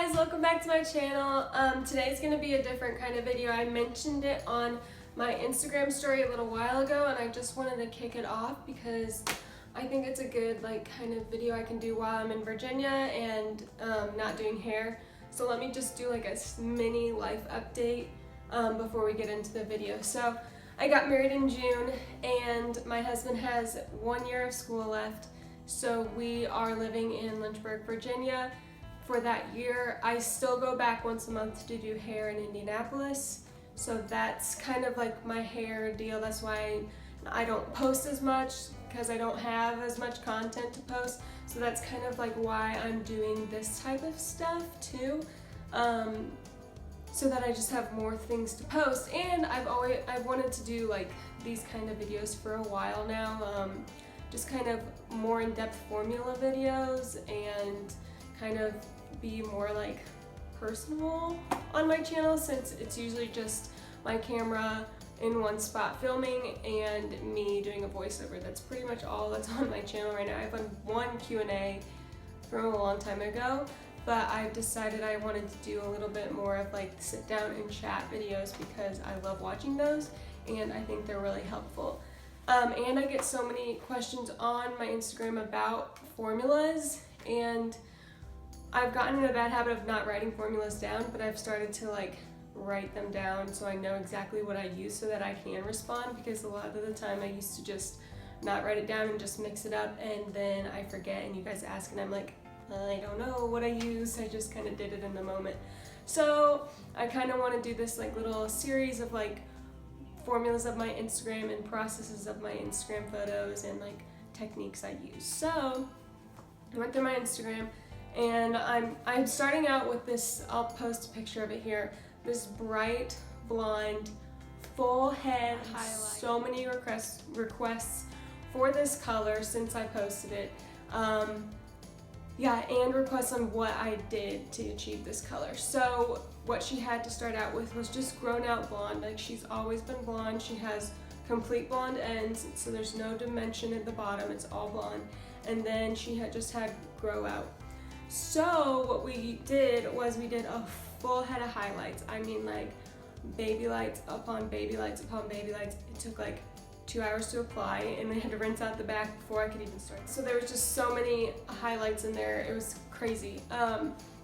guys, welcome back to my channel. Today's going to be a different kind of video. I mentioned it on my Instagram story a little while ago and I just wanted to kick it off because I think it's a good kind of video I can do while I'm in Virginia and not doing hair. So let me just do like a mini life update before we get into the video. So I got married in June and my husband has 1 year of school left. So we are living in Lynchburg, Virginia. For that year, I still go back once a month to do hair in Indianapolis. So that's kind of like my hair deal. That's why I don't post as much because I don't have as much content to post. So that's kind of like why I'm doing this type of stuff too. So that I just have more things to post. And I've wanted to do like these kind of videos for a while now. Just kind of more in-depth formula videos and kind of be more like personal on my channel, since it's usually just my camera in one spot filming and me doing a voiceover. That's pretty much all that's on my channel right now. I've done one Q&A from a long time ago, but I decided I wanted to do a little bit more of like sit down and chat videos because I love watching those and I think they're really helpful. And I get so many questions on my Instagram about formulas, and I've gotten in a bad habit of not writing formulas down, but I've started to like write them down so I know exactly what I use so that I can respond, because a lot of the time I used to just not write it down and just mix it up and then I forget and you guys ask and I'm like, I don't know what I use, I just kind of did it in the moment. So I kind of want to do this like little series of like formulas of my Instagram and processes of my Instagram photos and like techniques I use. So I went through my Instagram and I'm starting out with this, I'll post a picture of it here, this bright blonde full head highlight. So many requests for this color since I posted it. Yeah, and requests on what I did to achieve this color. So what she had to start out with was just grown out blonde. Like, she's always been blonde. She has complete blonde ends, so there's no dimension at the bottom, it's all blonde. And then she had just had grow out. So what we did was we did a full head of highlights. I mean, like baby lights upon baby lights upon baby lights. It took like 2 hours to apply and we had to rinse out the back before I could even start. So there was just so many highlights in there, it was crazy.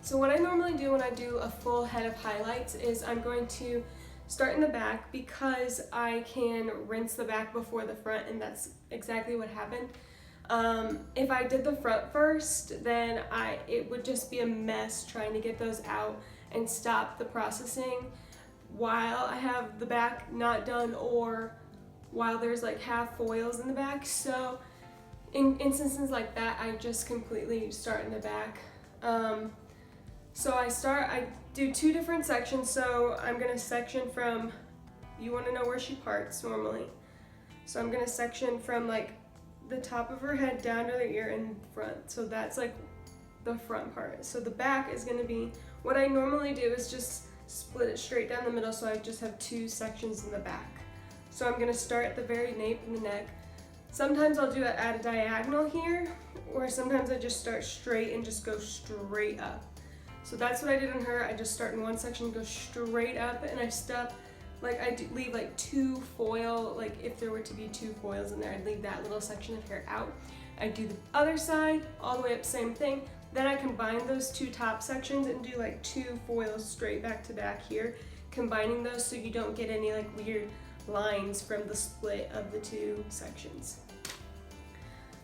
So what I normally do when I do a full head of highlights is I'm going to start in the back because I can rinse the back before the front, and that's exactly what happened. If I did the front first, then it would just be a mess trying to get those out and stop the processing while I have the back not done or while there's like half foils in the back. So in instances like that, I just completely start in the back. So I do two different sections. So I'm gonna section from, you wanna know where she parts normally. So I'm gonna section from like the top of her head down to the ear in front. So that's like the front part. So the back is gonna be, what I normally do is just split it straight down the middle, so I just have two sections in the back. So I'm gonna start at the very nape and the neck. Sometimes I'll do it at a diagonal here, or sometimes I just start straight and just go straight up. So that's what I did on her. I just start in one section, go straight up, and I stop. Like I do leave like two foil, like if there were to be two foils in there, I'd leave that little section of hair out. I do the other side, all the way up, same thing. Then I combine those two top sections and do like two foils straight back to back here, combining those so you don't get any like weird lines from the split of the two sections.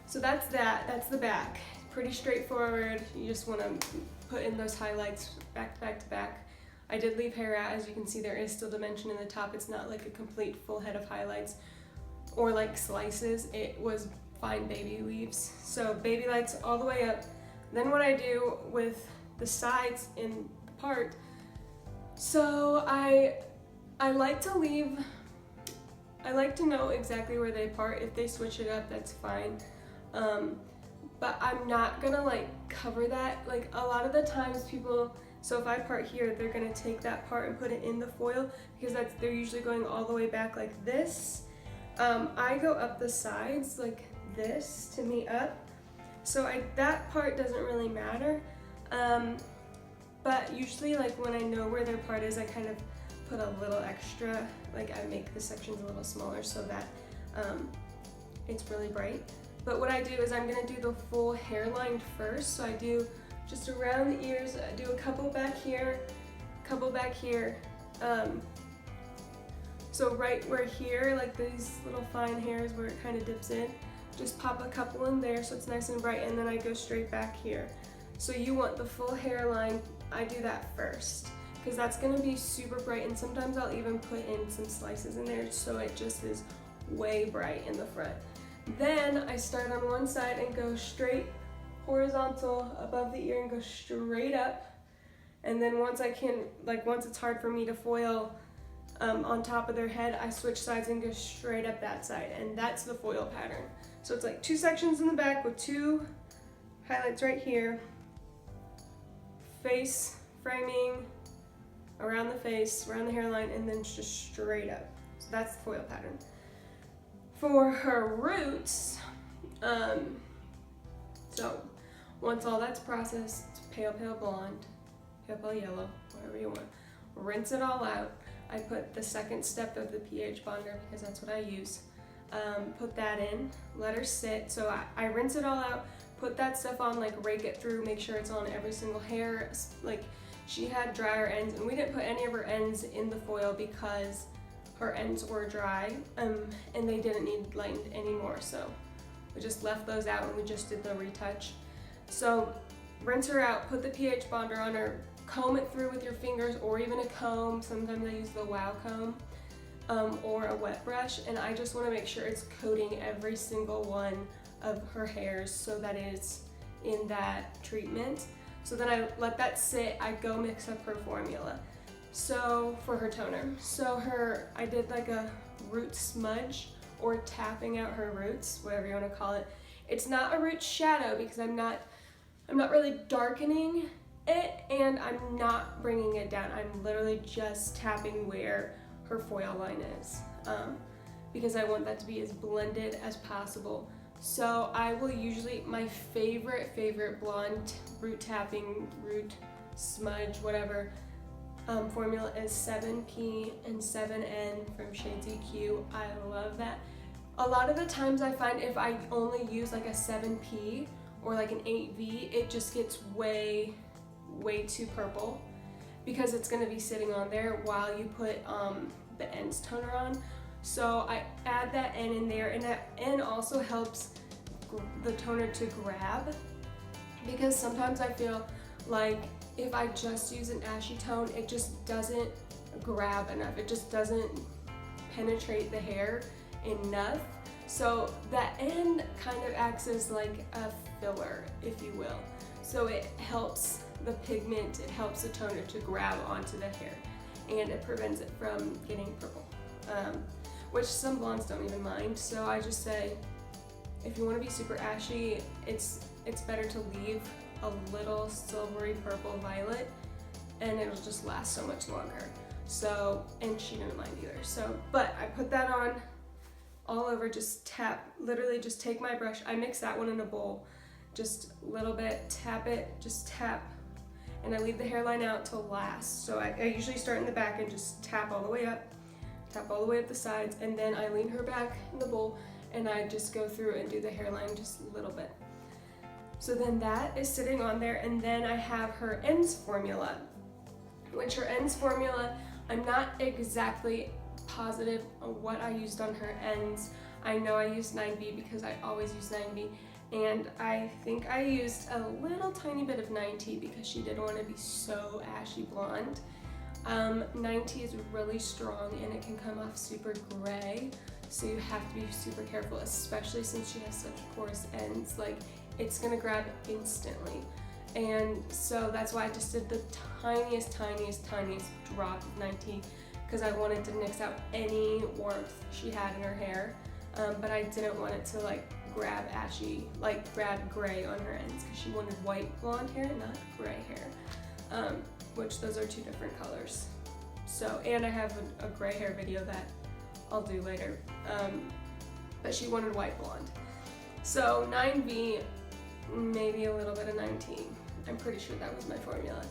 So that's that's the back. Pretty straightforward. You just want to put in those highlights back to back to back. I did leave hair out. As you can see, there is still dimension in the top. It's not like a complete full head of highlights or like slices. It was fine baby weaves. So baby lights all the way up. Then what I do with the sides in the part, so I like to know exactly where they part. If they switch it up, that's fine. But I'm not gonna like cover that. Like a lot of the times people, so if I part here, they're gonna take that part and put it in the foil because they're usually going all the way back like this. I go up the sides like this to meet up. So that part doesn't really matter. But usually like when I know where their part is, I kind of put a little extra, like I make the sections a little smaller so that it's really bright. But what I do is I'm gonna do the full hairline first. So I do just around the ears, I do a couple back here, couple back here. So right where here, like these little fine hairs where it kind of dips in, just pop a couple in there so it's nice and bright, and then I go straight back here. So you want the full hairline, I do that first, because that's gonna be super bright, and sometimes I'll even put in some slices in there so it just is way bright in the front. Then I start on one side and go straight horizontal above the ear and go straight up. And then once I can, like once it's hard for me to foil on top of their head, I switch sides and go straight up that side, and that's the foil pattern. So it's like 2 sections in the back with 2 highlights right here, face framing around the face, around the hairline, and then just straight up. So that's the foil pattern. For her roots, so once all that's processed, pale blonde, pale yellow, whatever you want, rinse it all out. I put the second step of the pH bonder because that's what I use. Put that in, let her sit. So I rinse it all out, put that stuff on, like rake it through, make sure it's on every single hair. Like she had drier ends, and we didn't put any of her ends in the foil because her ends were dry and they didn't need lightened anymore. So we just left those out and we just did the retouch. So rinse her out, put the pH bonder on her, comb it through with your fingers or even a comb. Sometimes I use the Wow comb or a wet brush, and I just want to make sure it's coating every single one of her hairs so that it's in that treatment. So then I let that sit, I go mix up her formula. So for her toner, I did like a root smudge or tapping out her roots, whatever you want to call it. It's not a root shadow because I'm not really darkening it, and I'm not bringing it down. I'm literally just tapping where her foil line is because I want that to be as blended as possible. So I will usually, my favorite blonde root tapping, root smudge, whatever, formula is 7P and 7N from Shades EQ. I love that. A lot of the times I find if I only use like a 7P or like an 8V, it just gets way too purple because it's going to be sitting on there while you put the ends toner on. So I add that N in there, and that N also helps the toner to grab, because sometimes I feel like if I just use an ashy tone, it just doesn't grab enough. It just doesn't penetrate the hair enough. So that N kind of acts as like a filler, if you will. So it helps the pigment, it helps the toner to grab onto the hair, and it prevents it from getting purple, which some blondes don't even mind. So I just say, if you want to be super ashy, it's better to leave a little silvery purple violet, and it'll just last so much longer. So, and she didn't mind either. So, but I put that on all over, just tap, literally just take my brush, I mix that one in a bowl, just a little bit, tap it, just tap, and I leave the hairline out till last. So I usually start in the back and just tap all the way up, tap all the way up the sides, and then I lean her back in the bowl and I just go through and do the hairline just a little bit. So then that is sitting on there, and then I have her ends formula, which her ends formula, I'm not exactly positive on what I used on her ends. I know I used 9B because I always use 9B, and I think I used a little tiny bit of 9T because she didn't want to be so ashy blonde. 9T is really strong and it can come off super gray, so you have to be super careful, especially since she has such porous ends. Like, it's gonna grab instantly. And so that's why I just did the tiniest drop of 9T, because I wanted to mix out any warmth she had in her hair, but I didn't want it to like grab ashy, like grab gray on her ends, because she wanted white blonde hair, not gray hair, which those are two different colors. So, and I have a gray hair video that I'll do later, but she wanted white blonde. So 9B, maybe a little bit of 9T. I'm pretty sure that was my formula.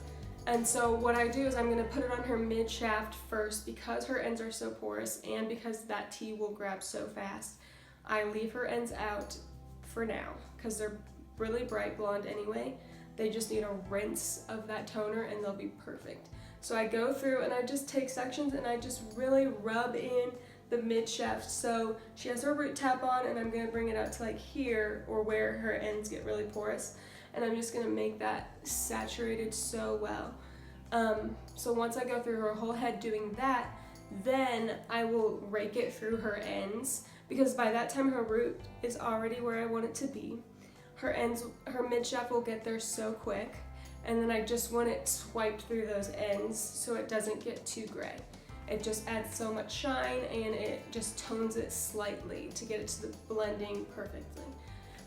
And so what I do is I'm gonna put it on her mid shaft first because her ends are so porous and because that tea will grab so fast. I leave her ends out for now because they're really bright blonde anyway. They just need a rinse of that toner and they'll be perfect. So I go through and I just take sections and I just really rub in the mid shaft. So she has her root tap on and I'm gonna bring it out to like here or where her ends get really porous. And I'm just gonna make that saturated so well. So once I go through her whole head doing that, then I will rake it through her ends because by that time her root is already where I want it to be. Her ends, her mid shaft will get there so quick, and then I just want it swiped through those ends so it doesn't get too gray. It just adds so much shine and it just tones it slightly to get it to the blending perfectly.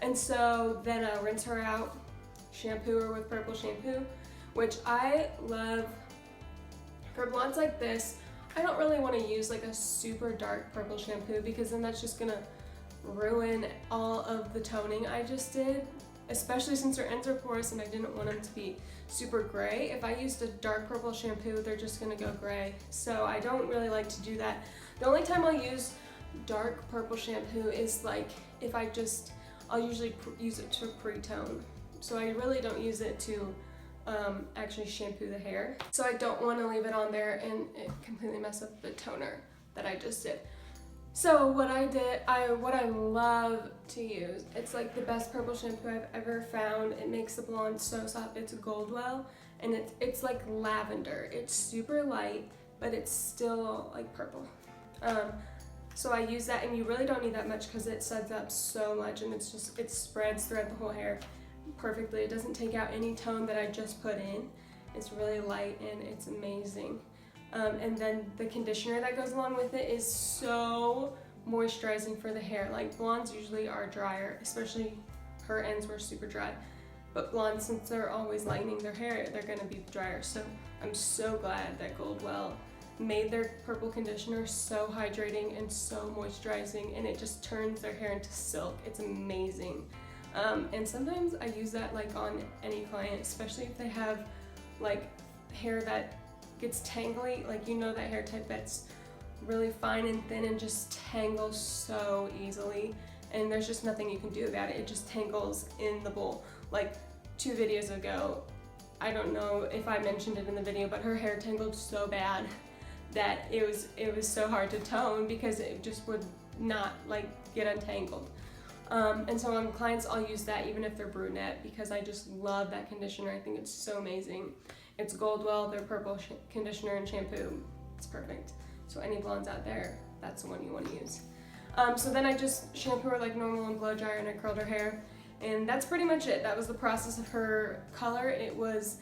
And so then I'll rinse her out, shampoo her with purple shampoo, which I love. For blondes like this, I don't really want to use like a super dark purple shampoo because then that's just gonna ruin all of the toning I just did, especially since her ends are porous and I didn't want them to be super gray. If I used a dark purple shampoo, they're just gonna go gray. So I don't really like to do that. The only time I'll use dark purple shampoo is like if I'll usually use it to pre-tone. So I really don't use it to actually shampoo the hair. So I don't want to leave it on there and it completely mess up the toner that I just did. So what I love to use, it's like the best purple shampoo I've ever found. It makes the blonde so soft. It's Goldwell and it's like lavender. It's super light, but it's still like purple. So I use that, and you really don't need that much because it suds up so much and it spreads throughout the whole hair perfectly. It doesn't take out any tone that I just put in. It's really light and it's amazing. And then the conditioner that goes along with it is so moisturizing for the hair. Like blondes usually are drier, especially her ends were super dry. But blondes, since they're always lightening their hair, they're gonna be drier. So I'm so glad that Goldwell made their purple conditioner so hydrating and so moisturizing, and it just turns their hair into silk. It's amazing. And sometimes I use that like on any client, especially if they have like hair that gets tangly, like that hair type that's really fine and thin and just tangles so easily, and there's just nothing you can do about it. It just tangles in the bowl. Like 2 videos ago, I don't know if I mentioned it in the video, but her hair tangled so bad that it was so hard to tone because it just would not like get untangled. And so on clients, I'll use that even if they're brunette because I just love that conditioner. I think it's so amazing. It's Goldwell, their purple conditioner and shampoo. It's perfect. So any blondes out there, that's the one you want to use. So then I just shampoo her like normal and blow dry, and I curled her hair. And that's pretty much it. That was the process of her color. It was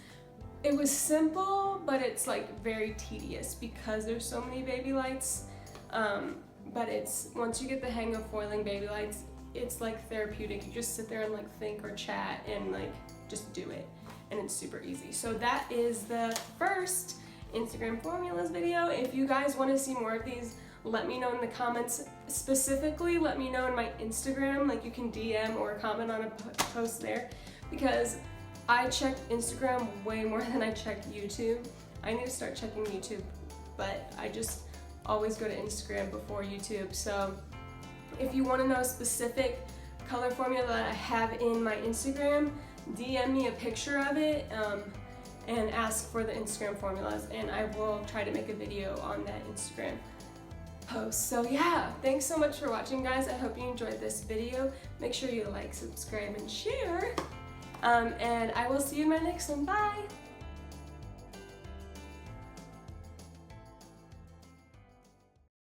simple, but it's like very tedious because there's so many baby lights. But once you get the hang of foiling baby lights, it's like therapeutic. You just sit there and like think or chat and like just do it, and it's super easy. So that is the first Instagram formulas video. If you guys want to see more of these, let me know in the comments. Specifically, let me know in my Instagram, like you can DM or comment on a post there, because I check Instagram way more than I check YouTube. I need to start checking YouTube, but I just always go to Instagram before YouTube. So if you want to know a specific color formula that I have in my Instagram, DM me a picture of it and ask for the Instagram formulas, and I will try to make a video on that Instagram post. So yeah, thanks so much for watching, guys. I hope you enjoyed this video. Make sure you like, subscribe, and share. And I will see you in my next one. Bye!